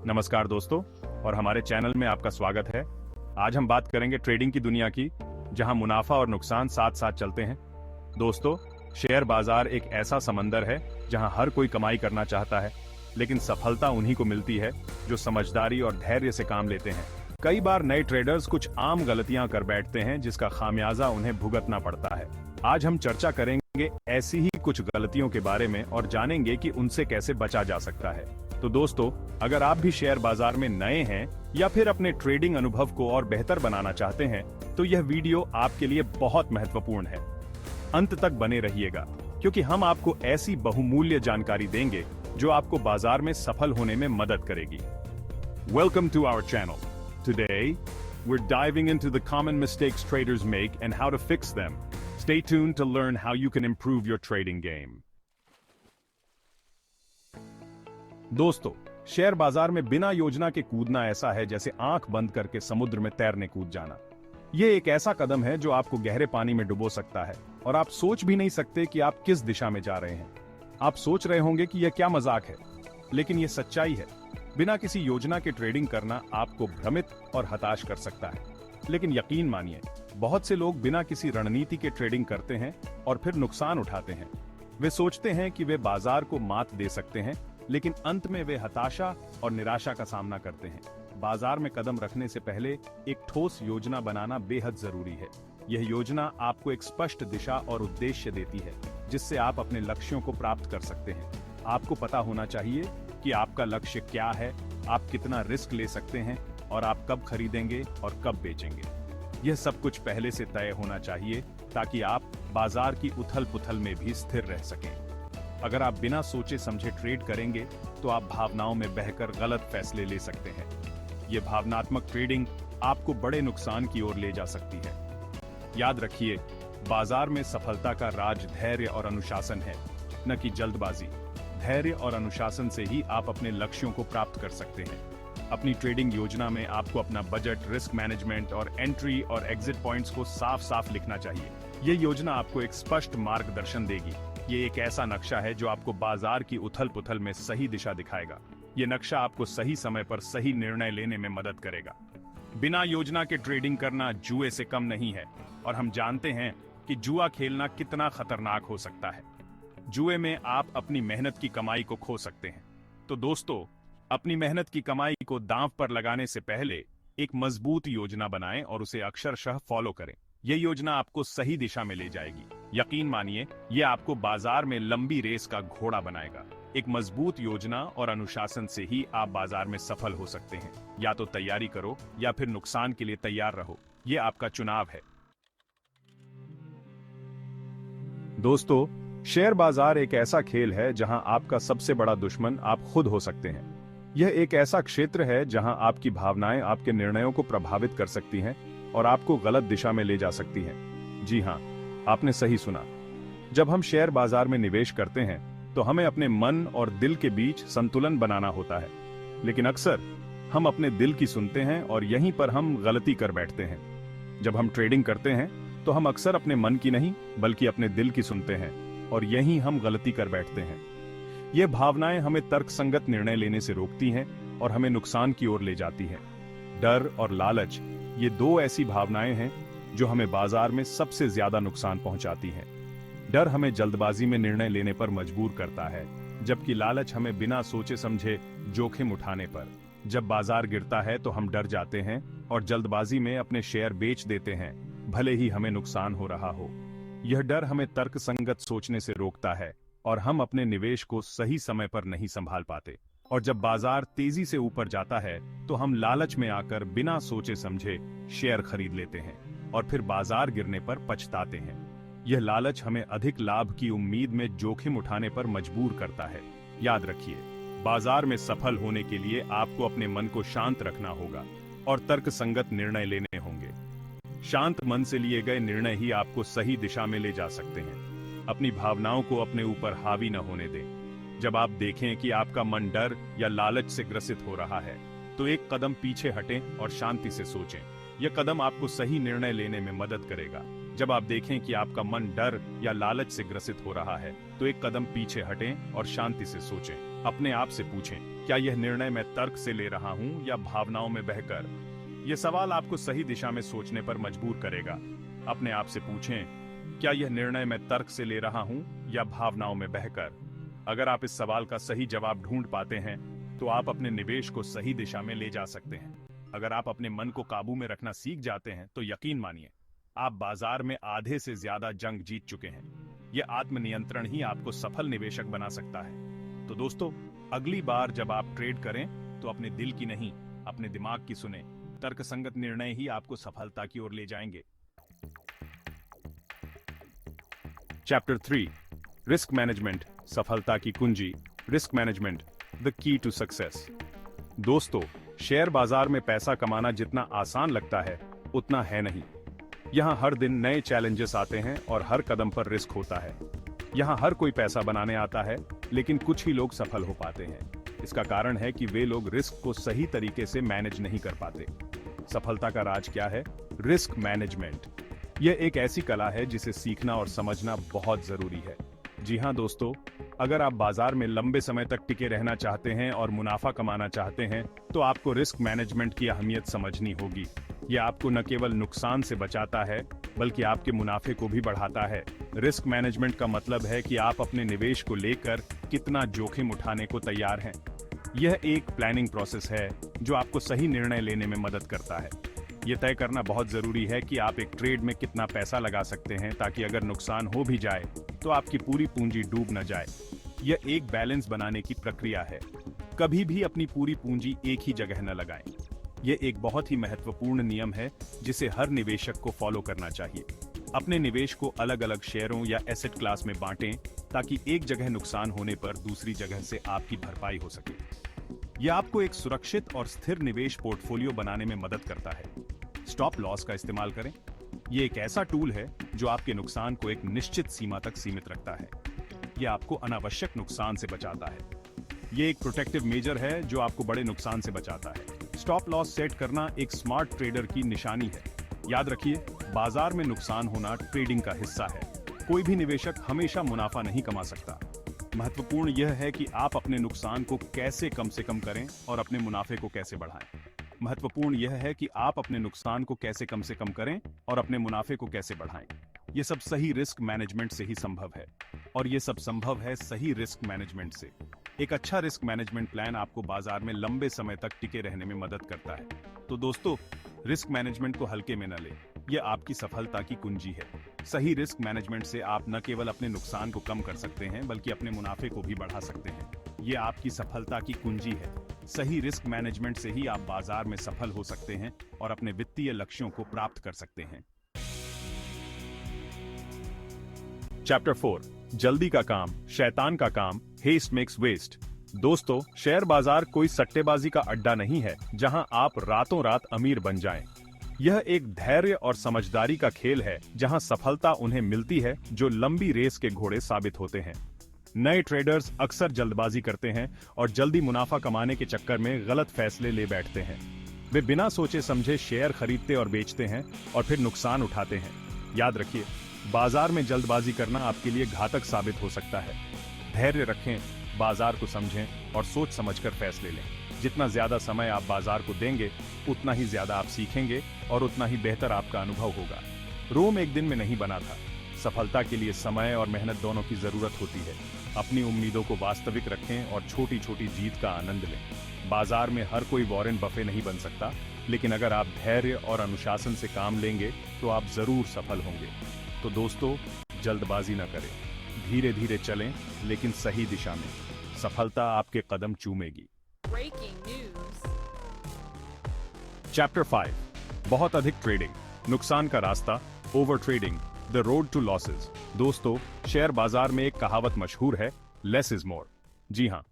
नमस्कार दोस्तों, और हमारे चैनल में आपका स्वागत है। आज हम बात करेंगे ट्रेडिंग की दुनिया की, जहां मुनाफा और नुकसान साथ साथ चलते हैं। दोस्तों, शेयर बाजार एक ऐसा समंदर है जहां हर कोई कमाई करना चाहता है, लेकिन सफलता उन्हीं को मिलती है जो समझदारी और धैर्य से काम लेते हैं। कई बार नए ट्रेडर्स कुछ आम गलतियां कर बैठते हैं जिसका खामियाजा उन्हें भुगतना पड़ता है। आज हम चर्चा करेंगे ऐसी ही कुछ गलतियों के बारे में और जानेंगे कि उनसे कैसे बचा जा सकता है। तो दोस्तों, अगर आप भी शेयर बाजार में नए हैं या फिर अपने ट्रेडिंग अनुभव को और बेहतर बनाना चाहते हैं, तो यह वीडियो आपके लिए बहुत महत्वपूर्ण है। अंत तक बने रहिएगा, क्योंकि हम आपको ऐसी बहुमूल्य जानकारी देंगे जो आपको बाजार में सफल होने में मदद करेगी। Welcome to our channel. Today, we're diving into the common mistakes traders make and how to fix them. Stay tuned to learn how you can improve your trading game. दोस्तों, शेयर बाजार में बिना योजना के कूदना ऐसा है जैसे आंख बंद करके समुद्र में तैरने कूद जाना। ये एक ऐसा कदम है जो आपको गहरे पानी में डुबो सकता है और आप सोच भी नहीं सकते कि आप किस दिशा में जा रहे हैं। आप सोच रहे होंगे कि यह क्या मजाक है, लेकिन यह सच्चाई है। बिना किसी योजना के ट्रेडिंग करना आपको भ्रमित और हताश कर सकता है। लेकिन यकीन मानिए, बहुत से लोग बिना किसी रणनीति के ट्रेडिंग करते हैं और फिर नुकसान उठाते हैं। वे सोचते हैं कि वे बाजार को मात दे सकते हैं, लेकिन अंत में वे हताशा और निराशा का सामना करते हैं। बाजार में कदम रखने से पहले एक ठोस योजना बनाना बेहद जरूरी है। यह योजना आपको एक स्पष्ट दिशा और उद्देश्य देती है, जिससे आप अपने लक्ष्यों को प्राप्त कर सकते हैं। आपको पता होना चाहिए कि आपका लक्ष्य क्या है, आप कितना रिस्क ले सकते हैं और आप कब खरीदेंगे और कब बेचेंगे। यह सब कुछ पहले से तय होना चाहिए ताकि आप बाजार की उथल पुथल में भी स्थिर रह सकें। अगर आप बिना सोचे समझे ट्रेड करेंगे तो आप भावनाओं में बहकर गलत फैसले ले सकते हैं। यह भावनात्मक ट्रेडिंग आपको बड़े नुकसान की ओर ले जा सकती है। याद रखिए, बाजार में सफलता का राज धैर्य और अनुशासन है, न कि जल्दबाजी। धैर्य और अनुशासन से ही आप अपने लक्ष्यों को प्राप्त कर सकते हैं। अपनी ट्रेडिंग योजना में आपको अपना बजट, रिस्क मैनेजमेंट और एंट्री और एग्जिट पॉइंट्स को साफ साफ लिखना चाहिए। यह योजना आपको एक स्पष्ट मार्गदर्शन देगी। ये एक ऐसा नक्शा है जो आपको बाजार की उथल पुथल में सही दिशा दिखाएगा। ये नक्शा आपको सही समय पर सही निर्णय लेने में मदद करेगा। बिना योजना के ट्रेडिंग करना जुए से कम नहीं है, और हम जानते हैं कि जुआ खेलना कितना खतरनाक हो सकता है। जुए में आप अपनी मेहनत की कमाई को खो सकते हैं। तो दोस्तों, अपनी मेहनत की कमाई को दांव पर लगाने से पहले एक मजबूत योजना बनाएं और उसे अक्षरशः फॉलो करें। यह योजना आपको सही दिशा में ले जाएगी। यकीन मानिए, यह आपको बाजार में लंबी रेस का घोड़ा बनाएगा। एक मजबूत योजना और अनुशासन से ही आप बाजार में सफल हो सकते हैं। या तो तैयारी करो या फिर नुकसान के लिए तैयार रहो। यह आपका चुनाव है। दोस्तों, शेयर बाजार एक ऐसा खेल है जहां आपका सबसे बड़ा दुश्मन आप खुद हो सकते हैं। यह एक ऐसा क्षेत्र है जहां आपकी भावनाएं आपके निर्णयों को प्रभावित कर सकती हैं और आपको गलत दिशा में ले जा सकती हैं। जी हां, आपने सही सुना। जब हम शेयर बाजार में निवेश करते हैं तो हमें अपने मन और दिल के बीच संतुलन बनाना होता है। लेकिन अक्सर हम अपने दिल की सुनते हैं और यहीं पर हम गलती कर बैठते हैं। जब हम ट्रेडिंग करते हैं तो हम अक्सर अपने मन की नहीं बल्कि अपने दिल की सुनते हैं, और यहीं हम गलती कर बैठते हैं। ये भावनाएं हमें तर्कसंगत निर्णय लेने से रोकती हैं और हमें नुकसान की ओर ले जाती हैं। डर और लालच, ये दो ऐसी भावनाएं हैं जो हमें बाजार में सबसे ज्यादा नुकसान पहुंचाती हैं। डर हमें जल्दबाजी में निर्णय लेने पर मजबूर करता है, जबकि लालच हमें बिना सोचे समझे जोखिम उठाने पर। जब बाजार गिरता है तो हम डर जाते हैं और जल्दबाजी में अपने शेयर बेच देते हैं, भले ही हमें नुकसान हो रहा हो। यह डर हमें तर्कसंगत सोचने से रोकता है और हम अपने निवेश को सही समय पर नहीं संभाल पाते। और जब बाजार तेजी से ऊपर जाता है तो हम लालच में आकर बिना सोचे समझे शेयर खरीद लेते हैं और फिर बाजार गिरने पर पछताते हैं। यह लालच हमें अधिक लाभ की उम्मीद में जोखिम उठाने पर मजबूर करता है। याद रखिए, बाजार में सफल होने के लिए आपको अपने मन को शांत रखना होगा और तर्कसंगत निर्णय लेने होंगे। शांत मन से लिए गए निर्णय ही आपको सही दिशा में ले जा सकते हैं। अपनी भावनाओं को अपने ऊपर हावी न होने दें। जब आप देखें कि आपका मन डर या लालच से ग्रसित हो रहा है, तो एक कदम पीछे हटें और शांति से सोचें। यह कदम आपको सही निर्णय लेने में मदद करेगा। जब आप देखें कि आपका मन डर या लालच से ग्रसित हो रहा है तो एक कदम पीछे हटें और शांति से सोचें। अपने आप से पूछें, क्या यह निर्णय मैं तर्क से ले रहा हूं या भावनाओं में बहकर? यह सवाल आपको सही दिशा में सोचने पर मजबूर करेगा। अपने आप से पूछें, क्या यह निर्णय मैं तर्क से ले रहा हूं या भावनाओं में बहकर? अगर आप इस सवाल का सही जवाब ढूंढ पाते हैं तो आप अपने निवेश को सही दिशा में ले जा सकते हैं। अगर आप अपने मन को काबू में रखना सीख जाते हैं तो यकीन मानिए, आप बाजार में आधे से ज्यादा जंग जीत चुके हैं। यह आत्मनियंत्रण ही आपको सफल निवेशक बना सकता है। तो दोस्तों, अगली बार जब आप ट्रेड करें तो अपने दिल की नहीं, अपने दिमाग की सुने। तर्कसंगत निर्णय ही आपको सफलता की ओर ले जाएंगे। चैप्टर 3, रिस्क मैनेजमेंट, सफलता की कुंजी। Risk management, the key to success. दोस्तों, शेयर बाजार में पैसा कमाना जितना आसान लगता है उतना है नहीं। यहाँ हर दिन नए चैलेंजेस आते हैं और हर कदम पर रिस्क होता है। यहाँ हर कोई पैसा बनाने आता है, लेकिन कुछ ही लोग सफल हो पाते हैं। इसका कारण है कि वे लोग रिस्क को सही तरीके से मैनेज नहीं कर पाते। सफलता का राज क्या है? Risk management. यह एक ऐसी कला है जिसे सीखना और समझना बहुत जरूरी है। जी हाँ दोस्तों, अगर आप बाजार में लंबे समय तक टिके रहना चाहते हैं और मुनाफा कमाना चाहते हैं तो आपको रिस्क मैनेजमेंट की अहमियत समझनी होगी। यह आपको न केवल नुकसान से बचाता है बल्कि आपके मुनाफे को भी बढ़ाता है। रिस्क मैनेजमेंट का मतलब है कि आप अपने निवेश को लेकर कितना जोखिम उठाने को तैयार हैं। यह एक प्लानिंग प्रोसेस है जो आपको सही निर्णय लेने में मदद करता है। यह तय करना बहुत जरूरी है कि आप एक ट्रेड में कितना पैसा लगा सकते हैं ताकि अगर नुकसान हो भी जाए तो आपकी पूरी पूंजी डूब न जाए। यह एक बैलेंस बनाने की प्रक्रिया है। कभी भी अपनी पूरी पूंजी एक ही जगह न लगाएं। यह एक बहुत ही महत्वपूर्ण नियम है जिसे हर निवेशक को फॉलो करना चाहिए। अपने निवेश को अलग अलग शेयरों या एसेट क्लास में बांटें ताकि एक जगह नुकसान होने पर दूसरी जगह से आपकी भरपाई हो सके। यह आपको एक सुरक्षित और स्थिर निवेश पोर्टफोलियो बनाने में मदद करता है। स्टॉप लॉस का इस्तेमाल करें। यह एक ऐसा टूल है जो आपके नुकसान को एक निश्चित सीमा तक सीमित रखता है। यह आपको अनावश्यक नुकसान से बचाता है। यह एक प्रोटेक्टिव मेजर है जो आपको बड़े नुकसान से बचाता है। स्टॉप लॉस सेट करना एक स्मार्ट ट्रेडर की निशानी है। याद रखिए, बाजार में नुकसान होना ट्रेडिंग का हिस्सा है। कोई भी निवेशक हमेशा मुनाफा नहीं कमा सकता। महत्वपूर्ण यह है कि आप अपने नुकसान को कैसे कम से कम करें और अपने मुनाफे को कैसे बढ़ाएं। महत्वपूर्ण यह है कि आप अपने नुकसान को कैसे कम से कम करें और अपने मुनाफे को कैसे बढ़ाएं। यह सब सही रिस्क मैनेजमेंट से ही संभव है, और यह सब संभव है सही रिस्क मैनेजमेंट से। एक अच्छा रिस्क मैनेजमेंट प्लान आपको बाजार में लंबे समय तक टिके रहने में मदद करता है। तो दोस्तों, रिस्क मैनेजमेंट को हल्के में न लें। यह आपकी सफलता की कुंजी है। सही रिस्क मैनेजमेंट से आप न केवल अपने नुकसान को कम कर सकते हैं बल्कि अपने मुनाफे को भी बढ़ा सकते हैं। यह आपकी सफलता की कुंजी है। सही रिस्क मैनेजमेंट से ही आप बाजार में सफल हो सकते हैं और अपने वित्तीय लक्ष्यों को प्राप्त कर सकते हैं। चैप्टर 4, जल्दी का काम, शैतान का काम, हेस्ट मेक्स वेस्ट। दोस्तों, शेयर बाजार कोई सट्टेबाजी का अड्डा नहीं है जहां आप रातों रात अमीर बन जाएं। यह एक धैर्य और समझदारी का खेल है जहां सफलता उन्हें मिलती है जो लंबी रेस के घोड़े साबित होते हैं। नए ट्रेडर्स अक्सर जल्दबाजी करते हैं और जल्दी मुनाफा कमाने के चक्कर में गलत फैसले ले बैठते हैं। वे बिना सोचे समझे शेयर खरीदते और बेचते हैं और फिर नुकसान उठाते हैं। याद रखिए, बाजार में जल्दबाजी करना आपके लिए घातक साबित हो सकता है। धैर्य रखें, बाजार को समझें और सोच समझकर फैसले लें। जितना ज्यादा समय आप बाजार को देंगे उतना ही ज्यादा आप सीखेंगे और उतना ही बेहतर आपका अनुभव होगा। रोम एक दिन में नहीं बना था। सफलता के लिए समय और मेहनत दोनों की जरूरत होती है। अपनी उम्मीदों को वास्तविक रखें और छोटी छोटी जीत का आनंद लें। बाजार में हर कोई वॉरेन बफे नहीं बन सकता, लेकिन अगर आप धैर्य और अनुशासन से काम लेंगे तो आप जरूर सफल होंगे। तो दोस्तों, जल्दबाजी न करें, धीरे धीरे चलें लेकिन सही दिशा में। सफलता आपके कदम चूमेगी। चैप्टर 5, बहुत अधिक ट्रेडिंग, नुकसान का रास्ता, over trading, the road to losses. दोस्तों, शेयर बाजार में एक कहावत मशहूर है, लेस इज मोर। जी हाँ,